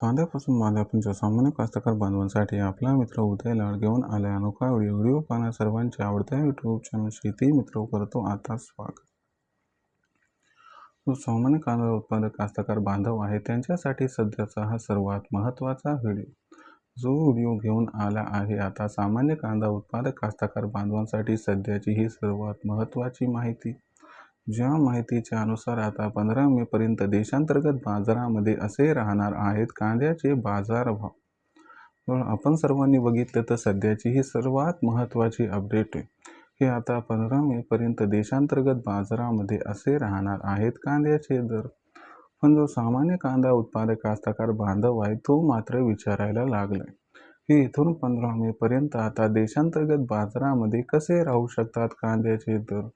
कांद्यापासून मालापर्यंत सामान्य कास्तकार बांधवांसाठी आपला मित्र उदय लाड घेऊन आलाय अनोखा व्हिडिओ पाहणं सर्वांच्या आवडत्या युट्यूब चॅनल शेती मित्र करतो आता स्वागत। जो सामान्य कांदा उत्पादक कास्तकार बांधव आहे त्यांच्यासाठी सध्याचा हा सर्वात महत्त्वाचा व्हिडिओ जो व्हिडिओ घेऊन आला आहे आता सामान्य कांदा उत्पादक कास्तकार बांधवांसाठी सध्याची ही सर्वात महत्त्वाची माहिती। ज्या माहितीच्या अनुसार आता 15 मे पर्यंत देशांतर्गत बाजारामध्ये असे राहणार आहेत कांद्याचे बाजारभाव। पण आपण सर्वांनी बघितलं तर सध्याची ही सर्वात महत्त्वाची अपडेट आहे की आता 15 मे पर्यंत देशांतर्गत बाजारामध्ये असे राहणार आहेत कांद्याचे दर। पण जो सामान्य कांदा उत्पादक कास्तकार बांधव आहे तो मात्र विचारायला लागलाय की इथून 15 मे पर्यंत आता देशांतर्गत बाजारामध्ये कसे राहू शकतात कांद्याचे दर।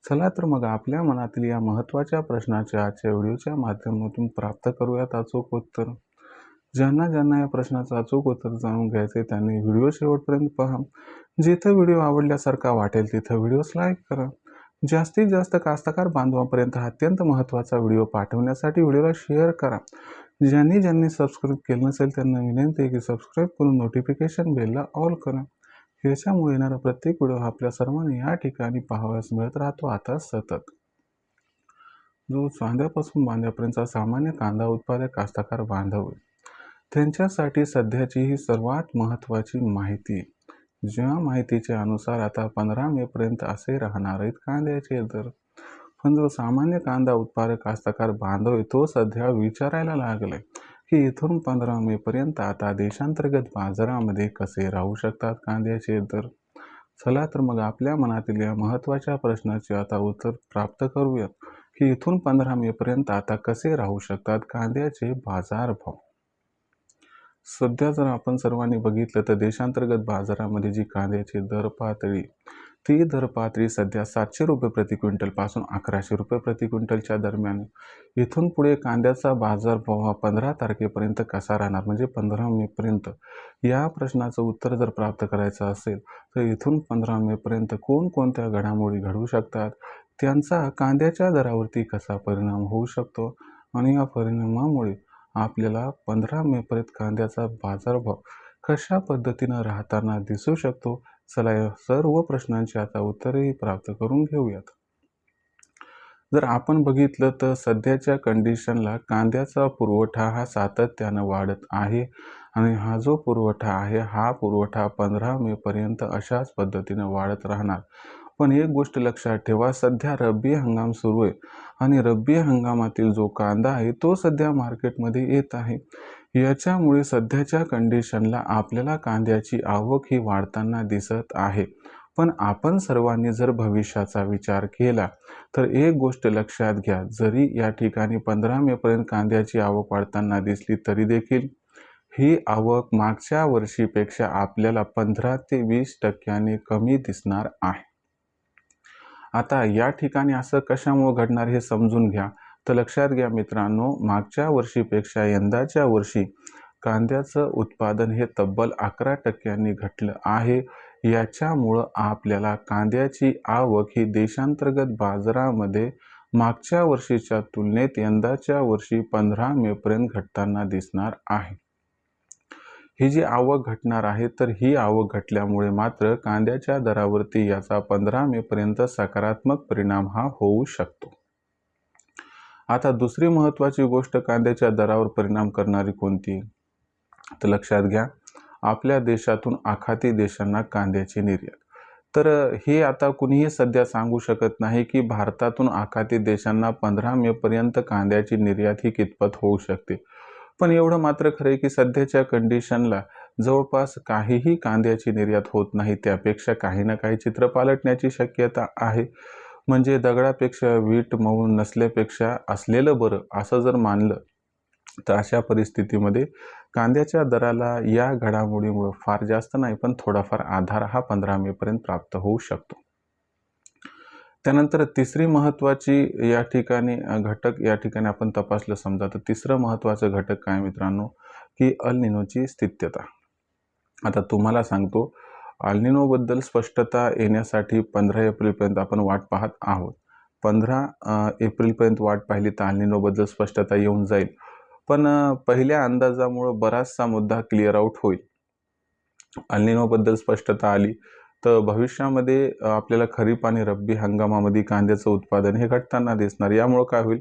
चला तर मग आपल्या मनातील या महत्त्वाच्या प्रश्नाचे आजच्या व्हिडिओच्या माध्यमातून प्राप्त करूयात अचूक उत्तर। ज्यांना या प्रश्नाचं अचूक उत्तर जाणून घ्यायचे त्यांनी व्हिडिओ शेवटपर्यंत पहा। जिथं व्हिडिओ आवडल्यासारखा वाटेल तिथं व्हिडिओस लाईक करा। जास्तीत जास्त कास्तकार बांधवांपर्यंत हा अत्यंत महत्त्वाचा व्हिडिओ पाठवण्यासाठी व्हिडिओला शेअर करा। ज्यांनी सबस्क्राईब केलं नसेल त्यांना विनंती आहे की सबस्क्राईब करून नोटिफिकेशन बेलला ऑल करा। याच्यामुळे येणारा प्रत्येक व्हिडिओ आपल्या सर्वांनी या ठिकाणी पाहावयास मिळत राहतो आता सतत। जो कांद्यापासून बांध्यापर्यंतचा सामान्य कांदा उत्पादक कास्तकार बांधव त्यांच्यासाठी सध्याची ही सर्वात महत्त्वाची माहिती। ज्या माहितीच्या अनुसार आता 15 मे पर्यंत असे राहणार आहेत कांद्याचे दर। पण जो सामान्य कांदा उत्पादक कास्तकार बांधव आहे तो सध्या विचारायला लागलाय की इथून 15 मे पर्यंत आता देशांतर्गत बाजारामध्ये कसे राहू शकतात कांद्याचे दर। चला तर मग आपल्या मनातील या महत्त्वाच्या प्रश्नाचे आता उत्तर प्राप्त करूयात की इथून 15 मे पर्यंत आता कसे राहू शकतात कांद्याचे बाजारभाव। सध्या जर आपण सर्वांनी बघितलं तर देशांतर्गत बाजारामध्ये जी कांद्याची दर पातळी ती दर पातळी सध्या 700 रुपये प्रति क्विंटल पासून 1100 रुपये प्रति क्विंटलच्या दरम्यान। इथून पुढे कांद्याचा बाजारभाव हा 15 तारखेपर्यंत कसा राहणार म्हणजे 15 मे पर्यंत या प्रश्नाचं उत्तर जर प्राप्त करायचं असेल तर इथून 15 मे पर्यंत कोणकोणत्या घडामोडी घडू शकतात त्यांचा कांद्याच्या दरावरती कसा परिणाम होऊ शकतो आणि या परिणामामुळे आपल्याला 15 मे पर्यंत कांद्याचा बाजारभाव कशा पद्धतीनं राहताना दिसू शकतो। चला या सर्व प्रश्नांची आता उत्तरेही प्राप्त करून घेऊयात। जर आपण बघितलं तर सध्याच्या कंडिशनला कांद्याचा पुरवठा हा सातत्यानं वाढत आहे आणि हा जो पुरवठा आहे हा पुरवठा 15 मे पर्यंत अशाच पद्धतीनं वाढत राहणार। पण एक गोष्ट लक्षात ठेवा सध्या रब्बी हंगाम सुरू आहे आणि रब्बी हंगामातील जो कांदा आहे तो सध्या मार्केटमध्ये येत आहे। याच्यामुळे सध्याच्या कंडिशनला आपल्याला कांद्याची आवक ही वाढताना दिसत आहे। पण आपण सर्वांनी जर भविष्याचा विचार केला तर एक गोष्ट लक्षात घ्या जरी या ठिकाणी 15 मे पर्यंत कांद्याची आवक वाढताना दिसली तरी देखील ही आवक मागच्या वर्षीपेक्षा आपल्याला 15 ते 20% कमी दिसणार आहे। आता या ठिकाणी असं कशामुळे घडणार हे समजून घ्या तर लक्षात घ्या मित्रांनो मागच्या वर्षीपेक्षा यंदाच्या वर्षी कांद्याचं उत्पादन हे तब्बल 11% घटलं आहे। याच्यामुळं आपल्याला कांद्याची आवक ही देशांतर्गत बाजारामध्ये मागच्या वर्षीच्या तुलनेत यंदाच्या वर्षी 15 मे पर्यंत घटताना दिसणार आहे। ही जी आवक घटणार आहे तर ही आवक घटल्यामुळे मात्र कांद्याच्या दरावरती याचा 15 मे पर्यंत सकारात्मक परिणाम हा होऊ शकतो। आता दुसरी महत्त्वाची गोष्ट कांद्याच्या दरावर परिणाम करणारी कोणती तर लक्षात घ्या आपल्या देशातून आखाती देशांना कांद्याची निर्यात। तर हे आता कुणीही सध्या सांगू शकत नाही की भारतातून आखाती देशांना 15 मे पर्यंत कांद्याची निर्यात ही कितपत होऊ शकते। पण एवढं मात्र खरं आहे की सध्याच्या कंडिशनला जवळपास काहीही कांद्याची निर्यात होत नाही त्यापेक्षा काही ना काही चित्र पालटण्याची शक्यता आहे। म्हणजे दगडापेक्षा वीट मऊ नसल्यापेक्षा असलेलं बरं असं जर मानलं तर अशा परिस्थितीमध्ये कांद्याच्या दराला या घडामोडीमुळे फार जास्त नाही पण थोडाफार आधार हा 15 मे पर्यंत प्राप्त होऊ शकतो। त्यानंतर तिसरी महत्त्वाची या ठिकाणी घटक या ठिकाणी आपण तपासलं समजा तर तिसरं महत्त्वाचं घटक काय मित्रांनो की अल निनोची स्थित्यता। आता तुम्हाला सांगतो अल निनोबद्दल स्पष्टता येण्यासाठी 15 एप्रिलपर्यंत आपण वाट पाहत आहोत। 15 एप्रिलपर्यंत वाट पाहिली तर अल निनोबद्दल स्पष्टता येऊन जाईल। पण पहिल्या अंदाजामुळं बराचसा मुद्दा क्लिअर आउट होईल. अल निनोबद्दल स्पष्टता आली तर भविष्यामध्ये आपल्याला खरीप आणि रब्बी हंगामामध्ये कांद्याचं उत्पादन हे घटताना दिसणार. यामुळं काय होईल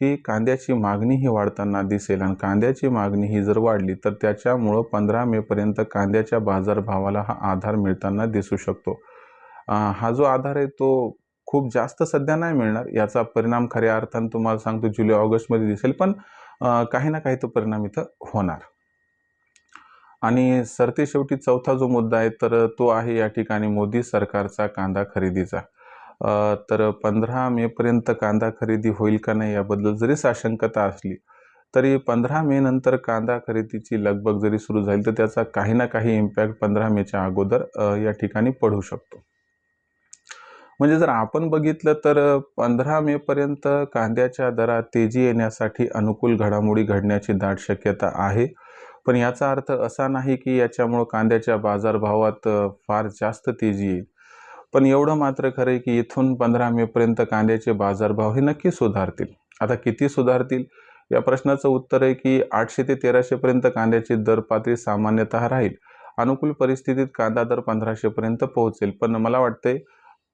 की कांद्याची मागणी ही वाढताना दिसेल आणि कांद्याची मागणी ही जर वाढली तर त्याच्यामुळं 15 मेपर्यंत कांद्याच्या बाजारभावाला हा आधार मिळताना दिसू शकतो. हा जो आधार आहे तो खूप जास्त सध्या नाही मिळणार. याचा परिणाम खऱ्या अर्थानं तुम्हाला सांगतो जुलै ऑगस्टमध्ये दिसेल, पण काही ना काही तो परिणाम इथं होणार. आणि सरतेशेवटी चौथा जो मुद्दा आहे तर तो आहे या ठिकाणी मोदी सरकारचा कांदा खरेदीचा. तर 15 मेपर्यंत कांदा खरेदी होईल का नाही याबद्दल जरी साशंकता असली तरी 15 मे नंतर कांदा खरेदीची लगबग जरी सुरू झाली तर त्याचा काही ना काही इम्पॅक्ट 15 मेच्या अगोदर या ठिकाणी पडू शकतो. म्हणजे जर आपण बघितलं तर 15 मेपर्यंत कांद्याच्या दरात तेजी येण्यासाठी अनुकूल घडामोडी घडण्याची दाट शक्यता आहे. पण याचा अर्थ असा नाही की याच्यामुळं कांद्याच्या बाजारभावात फार जास्त तेजी येईल. पण एवढं मात्र खरं आहे की इथून 15 मेपर्यंत कांद्याचे बाजारभाव हे नक्की सुधारतील. आता किती सुधारतील या प्रश्नाचं उत्तर आहे की 800 ते 1300 पर्यंत कांद्याची दर पातळी सामान्यतः राहील. अनुकूल परिस्थितीत कांदा दर 1500 पर्यंत पोहोचेल. पण मला वाटतंय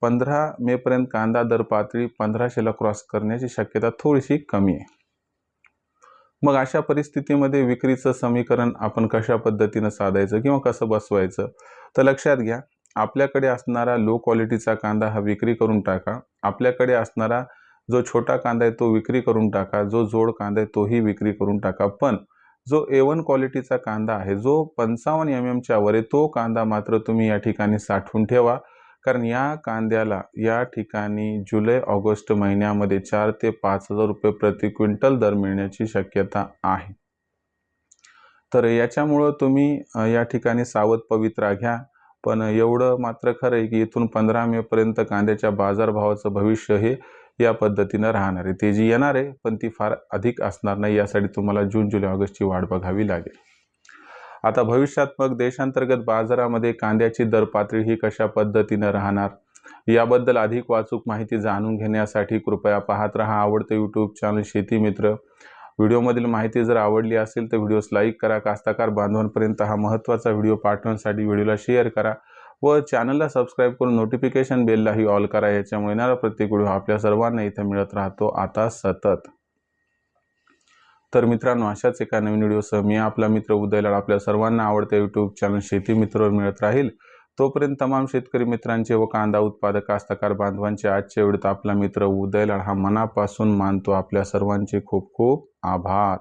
15 मेपर्यंत कांदा दर पातळी 1500ला क्रॉस करण्याची शक्यता थोडीशी कमी आहे. मग अशा परिस्थितीमध्ये विक्रीचं समीकरण आपण कशा पद्धतीनं साधायचं किंवा कसं बसवायचं तर लक्षात घ्या, आपल्याकडे असणारा लो क्वालिटीचा कांदा हा विक्री करून टाका. आपल्याकडे असणारा जो छोटा कांदा आहे तो विक्री करून टाका. जो जोड कांदा आहे तोही विक्री करून टाका. पण जो A1 क्वालिटीचा कांदा आहे, जो 55 mmच्या वर आहे, तो कांदा मात्र तुम्ही या ठिकाणी साठवून ठेवा. कारण या कांद्याला या ठिकाणी जुलै ऑगस्ट महिन्यामध्ये 4 ते 5,000 रुपये प्रति क्विंटल दर मिळण्याची शक्यता आहे. तर याच्यामुळं तुम्ही या ठिकाणी सावध पवित्रा घ्या. पण एवढं मात्र खरं आहे की इथून 15 मेपर्यंत कांद्याच्या बाजारभावाचं भविष्य हे या पद्धतीनं राहणार आहे. तेजी येणार आहे पण ती फार अधिक असणार नाही. यासाठी तुम्हाला जून जुलै ऑगस्टची वाट बघावी लागेल. आता भविष्यात मग देशांतर्गत बाजारामध्ये कांद्याची दर पातळी ही कशा पद्धतीनं राहणार याबद्दल अधिक वाचूक माहिती जाणून घेण्यासाठी कृपया पाहत रहा आवडते यूट्यूब चॅनल शेती मित्र. व्हिडिओमधील माहिती जर आवडली असेल तर व्हिडिओस लाईक करा. कास्तकार बांधवांपर्यंत हा महत्त्वाचा व्हिडिओ पाठवण्यासाठी व्हिडिओला शेअर करा व चॅनलला सबस्क्राईब करून नोटिफिकेशन बेललाही ऑल करा. याच्यामुळे येणारा प्रत्येक व्हिडिओ आपल्या सर्वांना इथे मिळत राहतो आता सतत. तर मित्रांनो, अशाच एका नवीन व्हिडिओसह मी आपला मित्र उदय लाड आपल्या सर्वांना आवडत्या यूट्यूब चॅनल शेती मित्रवर मिळत राहील. तोपर्यंत तमाम शेतकरी मित्रांचे व कांदा उत्पादक कास्तकार बांधवांचे आजच्या व्हिडिओत आपला मित्र उदय लाड हा मनापासून मानतो. आपल्या सर्वांचे खूप खूप आभार.